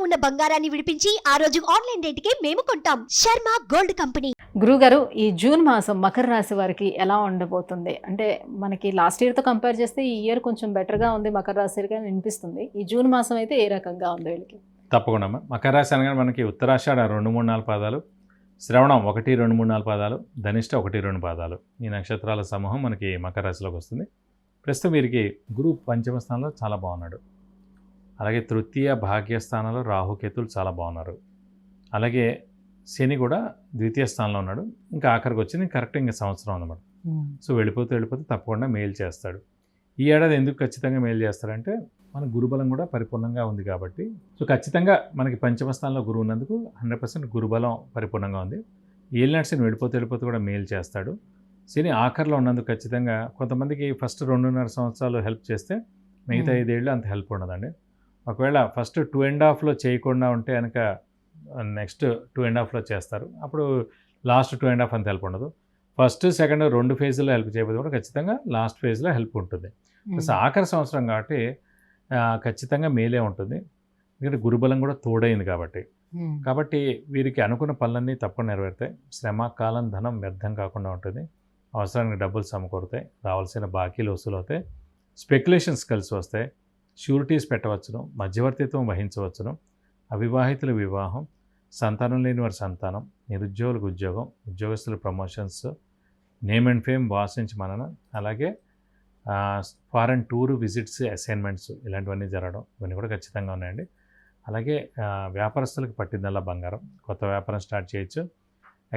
ఉన్న బంగారాన్ని విడిపించి ఆ రోజు ఆన్లైన్ రేటుకే మేము కొంటాం. Sharma gold company. గురుగారు, ఈ జూన్ మాసం మకర రాశి వారికి ఎలా ఉండబోతుంది? అంటే మనకి లాస్ట్ ఇయర్తో కంపేర్ చేస్తే ఈ ఇయర్ కొంచెం బెటర్గా ఉంది మకర రాశిగా అనిపిస్తుంది. ఈ జూన్ మాసం అయితే ఏ రకంగా ఉంది వీళ్ళకి? తప్పకుండా మకర రాశి అనగానే మనకి ఉత్తరాషాఢ 2, 3, 4 పాదాలు, శ్రవణం 1, 2, 3, 4 పాదాలు, ధనిష్ట 1, 2 పాదాలు, ఈ నక్షత్రాల సమూహం మనకి మకర రాశిలోకి వస్తుంది. ప్రస్తుతం వీరికి గురువు పంచమ స్థానంలో చాలా బాగున్నాడు. అలాగే తృతీయ భాగ్యస్థానంలో రాహుకేతులు చాలా బాగున్నారు. అలాగే శని కూడా ద్వితీయ స్థానంలో ఉన్నాడు. ఇంకా ఆఖరికి వచ్చింది కరెక్ట్ ఇంకా సంవత్సరం అన్నమాట. సో వెళ్ళిపోతే తప్పకుండా మేలు చేస్తాడు. ఈ ఏడాది ఎందుకు ఖచ్చితంగా మేలు చేస్తాడంటే మన గురుబలం కూడా పరిపూర్ణంగా ఉంది కాబట్టి. సో ఖచ్చితంగా మనకి పంచమ స్థానంలో గురువు ఉన్నందుకు 100% గురుబలం పరిపూర్ణంగా ఉంది. ఏలినాటి శని వెళ్ళిపోతే కూడా మేలు చేస్తాడు. శని ఆఖరిలో ఉన్నందుకు ఖచ్చితంగా కొంతమందికి ఫస్ట్ 2.5 సంవత్సరాలు హెల్ప్ చేస్తే మిగతా 5 ఏళ్ళు అంత హెల్ప్ ఉండదండి. ఒకవేళ ఫస్ట్ 2.5లో చేయకుండా ఉంటే కనుక నెక్స్ట్ 2.5లో చేస్తారు. అప్పుడు లాస్ట్ 2.5 అంత హెల్ప్ ఉండదు. ఫస్ట్ సెకండ్ 2 ఫేజ్లో హెల్ప్ చేయకపోతే కూడా ఖచ్చితంగా లాస్ట్ ఫేజ్లో హెల్ప్ ఉంటుంది. ఆఖరి సంవత్సరం కాబట్టి ఖచ్చితంగా మేలే ఉంటుంది. ఎందుకంటే గురుబలం కూడా తోడైంది కాబట్టి వీరికి అనుకున్న పనులన్నీ తప్పకుండా నెరవేరుతాయి. శ్రమ, కాలం, ధనం వ్యర్థం కాకుండా ఉంటుంది. అవసరానికి డబ్బులు సమకూరుతాయి. రావాల్సిన బాకీలు వసూలు అవుతాయి. స్పెక్యులేషన్స్ కలిసి వస్తాయి. షూరిటీస్ పెట్టవచ్చును. మధ్యవర్తిత్వం వహించవచ్చును. అవివాహితుల వివాహం, సంతానం లేని వారి సంతానం, నిరుద్యోగులకు ఉద్యోగం, ఉద్యోగస్తుల ప్రమోషన్స్, నేమ్ అండ్ ఫేమ్, వాసించి మనన, అలాగే ఫారెన్ టూర్ విజిట్స్, అసైన్మెంట్స్ ఇలాంటివన్నీ జరగడం ఇవన్నీ కూడా ఖచ్చితంగా ఉన్నాయండి. అలాగే వ్యాపారస్తులకు పట్టిందల్లా బంగారం. కొత్త వ్యాపారం స్టార్ట్ చేయొచ్చు.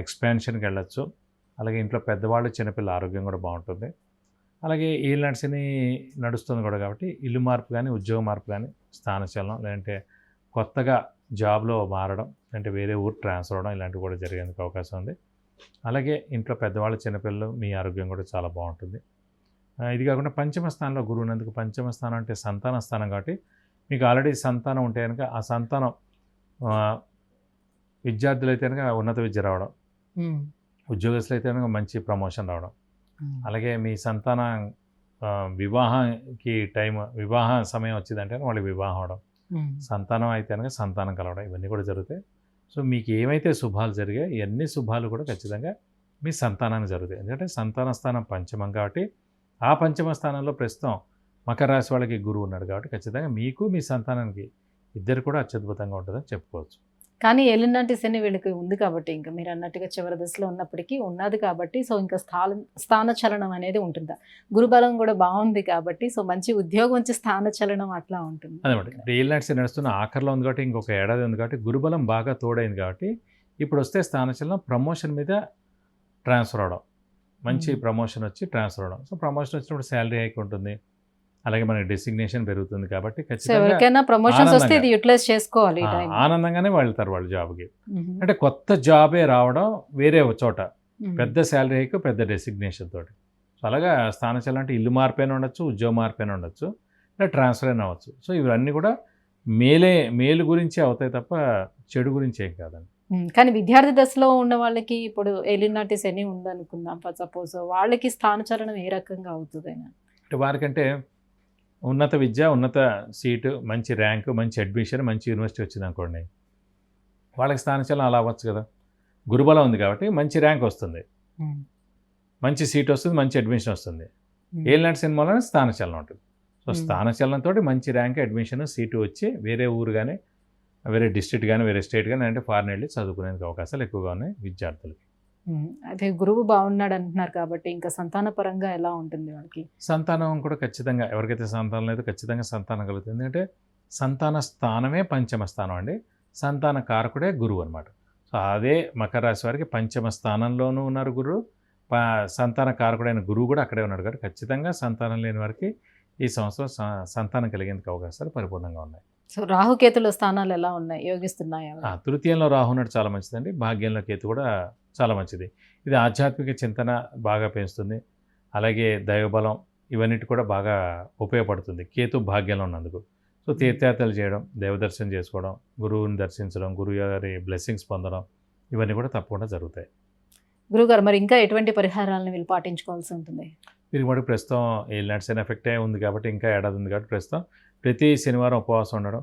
ఎక్స్పాన్షన్కి వెళ్ళొచ్చు. అలాగే ఇంట్లో పెద్దవాళ్ళు, చిన్నపిల్లల ఆరోగ్యం కూడా బాగుంటుంది. అలాగే ఏలినాటి శని నడుస్తుంది కూడా కాబట్టి ఇల్లు మార్పు కానీ, ఉద్యోగ మార్పు కానీ, స్థానచలనం, లేదంటే కొత్తగా జాబ్లో మారడం, అంటే వేరే ఊరు ట్రాన్స్ఫర్ అవ్వడం ఇలాంటివి కూడా జరిగేందుకు అవకాశం ఉంది. అలాగే ఇంట్లో పెద్దవాళ్ళు, చిన్నపిల్లలు మీ ఆరోగ్యం కూడా చాలా బాగుంటుంది. ఇది కాకుండా పంచమ స్థానంలో గురువు ఉన్నందుకు, పంచమ స్థానం అంటే సంతాన స్థానం కాబట్టి మీకు ఆల్రెడీ సంతానం ఉంటే కనుక ఆ సంతానం విద్యార్థులు అయితే కనుక ఉన్నత విద్య రావడం, ఉద్యోగస్తులు అయితే కనుక మంచి ప్రమోషన్ రావడం, అలాగే మీ సంతాన వివాహ సమయం వచ్చిందంటే వాళ్ళకి వివాహం అవడం, సంతానం అయితే కనుక సంతానం కలవడం ఇవన్నీ కూడా జరుగుతాయి. సో మీకు ఏమైతే శుభాలు జరిగాయి ఇవన్నీ శుభాలు కూడా ఖచ్చితంగా మీ సంతానానికి జరుగుతాయి. ఎందుకంటే సంతాన స్థానం పంచమం కాబట్టి ఆ పంచమ స్థానంలో ప్రస్తుతం మకర రాశి వాళ్ళకి గురువు ఉన్నాడు కాబట్టి ఖచ్చితంగా మీకు మీ సంతానానికి ఇద్దరు కూడా అత్యద్భుతంగా ఉంటుందని చెప్పుకోవచ్చు. కానీ ఏలినాటి శని వీళ్ళకి ఉంది కాబట్టి, ఇంకా మీరు అన్నట్టుగా చివరి దశలో ఉన్నప్పటికీ ఉన్నది కాబట్టి, సో ఇంకా స్థానచలనం అనేది ఉంటుందా? గురుబలం కూడా బాగుంది కాబట్టి, సో మంచి ఉద్యోగం వచ్చి స్థానచలనం అట్లా ఉంటుంది అదనమాట. ఇప్పుడు ఏలినాటి శని నడుస్తున్న ఆఖరిలో ఉంది కాబట్టి, ఇంకొక ఏడాది ఉంది కాబట్టి గురుబలం బాగా తోడైంది కాబట్టి ఇప్పుడు వస్తే స్థానచలనం ప్రమోషన్ మీద ట్రాన్స్ఫర్ అవడం, మంచి ప్రమోషన్ వచ్చి ట్రాన్స్ఫర్ అవడం. సో ప్రమోషన్ వచ్చినప్పుడు శాలరీ హైక్ ఉంటుంది. అలాగే మనకి డెసిగ్నేషన్ పెరుగుతుంది కాబట్టి ఖచ్చితంగా ప్రమోషన్స్ వస్తే ఇది యూటిలైజ్ చేసుకోవాలి. ఆనందంగానే వెళ్తారు వాళ్ళు జాబ్కి. అంటే కొత్త జాబే రావడం, వేరే చోట పెద్ద శాలరీ హైక్, పెద్ద డెసిగ్నేషన్ తోటి. సో అలాగా స్థానచలనం అంటే ఇల్లు మార్పైన ఉండొచ్చు, ఉద్యోగ మార్పైన ఉండొచ్చు, ఇలా ట్రాన్స్ఫర్ అయినా అవ్వచ్చు. సో ఇవన్నీ కూడా మేలు గురించి అవుతాయి తప్ప చెడు గురించి ఏం కాదండి. కానీ విద్యార్థి దశలో ఉన్న వాళ్ళకి ఇప్పుడు ఏలినాటి శని ఉందనుకుందాం సపోజ్, వాళ్ళకి స్థానచలనం ఏ రకంగా అవుతుంది? అంటే వారికంటే ఉన్నత విద్య, ఉన్నత సీటు, మంచి ర్యాంకు, మంచి అడ్మిషన్, మంచి యూనివర్సిటీ వచ్చింది అనుకోండి, వాళ్ళకి స్థానచలనం అలా అవ్వచ్చు కదా. గురుబలం ఉంది కాబట్టి మంచి ర్యాంక్ వస్తుంది, మంచి సీట్ వస్తుంది, మంచి అడ్మిషన్ వస్తుంది. ఏలినాటి శని వలన స్థానచలనం ఉంటుంది. సో స్థానచలనంతో మంచి ర్యాంక్, అడ్మిషన్, సీటు వచ్చి వేరే ఊరు కానీ, వేరే డిస్ట్రిక్ట్ కానీ, వేరే స్టేట్ కానీ, అంటే ఫారెన్ వెళ్ళి చదువుకునేందుకు అవకాశాలు ఎక్కువగా ఉన్నాయి విద్యార్థులకి. అదే గురువు బాగున్నాడు అంటున్నారు కాబట్టి ఇంకా సంతాన పరంగా ఎలా ఉంటుంది వాళ్ళకి? సంతానం కూడా ఖచ్చితంగా, ఎవరికైతే సంతానం లేదో ఖచ్చితంగా సంతానం కలుగుతుంది. ఎందుకంటే సంతాన స్థానమే పంచమ స్థానం అండి. సంతాన కారకుడే గురువు అనమాట. సో అదే మకర రాశి వారికి పంచమ స్థానంలోనూ ఉన్నారు గురువు, సంతాన కారకుడైన గురువు కూడా అక్కడే ఉన్నాడు కాబట్టి ఖచ్చితంగా సంతానం లేని వారికి ఈ సంవత్సరం సంతానం కలిగేందుకు అవకాశాలు పరిపూర్ణంగా ఉన్నాయి. సో రాహుకేతుల స్థానాలు ఎలా ఉన్నాయి, యోగిస్తున్నాయా? తృతీయంలో రాహు ఉన్నాడు, చాలా మంచిదండి. భాగ్యంలో కేతు కూడా చాలా మంచిది. ఇది ఆధ్యాత్మిక చింతన బాగా పెంచుతుంది. అలాగే దైవబలం ఇవన్నిటి కూడా బాగా ఉపయోగపడుతుంది కేతు భాగ్యంలో ఉన్నందుకు. సో తీర్థయాత్రలు చేయడం, దేవదర్శనం చేసుకోవడం, గురువుని దర్శించడం, గురువు గారి బ్లెస్సింగ్స్ పొందడం ఇవన్నీ కూడా తప్పకుండా జరుగుతాయి. గురుగారు, మరి ఇంకా ఎటువంటి పరిహారాలను వీళ్ళు పాటించుకోవాల్సి ఉంటుంది? వీరికి మటుకు ప్రస్తుతం ఏలినాటి శని ఎఫెక్టే ఉంది కాబట్టి, ఇంకా ఏడాది ఉంది కాబట్టి ప్రస్తుతం ప్రతి శనివారం ఉపవాసం ఉండడం,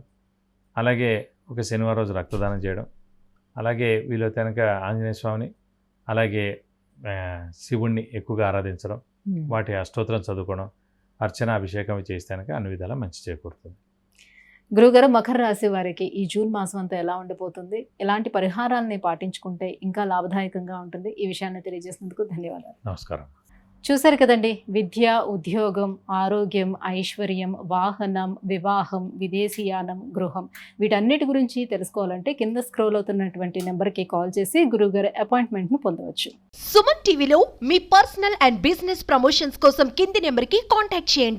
అలాగే ఒక శనివారం రోజు రక్తదానం చేయడం, అలాగే వీలైతే కనుక ఆంజనేయ స్వామిని అలాగే శివుణ్ణి ఎక్కువగా ఆరాధించడం, వాటి అష్టోత్తరం చదువుకోవడం, అర్చన అభిషేకం చేస్తే కనుక అన్ని విధాలా మంచి చేకూరుతుంది. గురుగారు, మకర రాశి వారికి ఈ జూన్ మాసం అంతా ఎలా ఉండిపోతుంది, ఎలాంటి పరిహారాలని పాటించుకుంటే ఇంకా లాభదాయకంగా ఉంటుంది, ఈ విషయాన్ని తెలియజేసినందుకు ధన్యవాదాలు. నమస్కారం. చూశారు కదండి, విద్య, ఉద్యోగం, ఆరోగ్యం, ఐశ్వర్యం, వాహనం, వివాహం, విదేశీయానం, గృహం, వీటన్నిటి గురించి తెలుసుకోవాలంటే కింద స్క్రోల్ అవుతున్నటువంటి నెంబర్కి కాల్ చేసి గురుగారి అపాయింట్మెంట్ను పొందవచ్చు. సుమన్ టీవీలో మీ పర్సనల్ అండ్ బిజినెస్ ప్రమోషన్స్ కోసం కింది నెంబర్కి కాంటాక్ట్ చేయండి.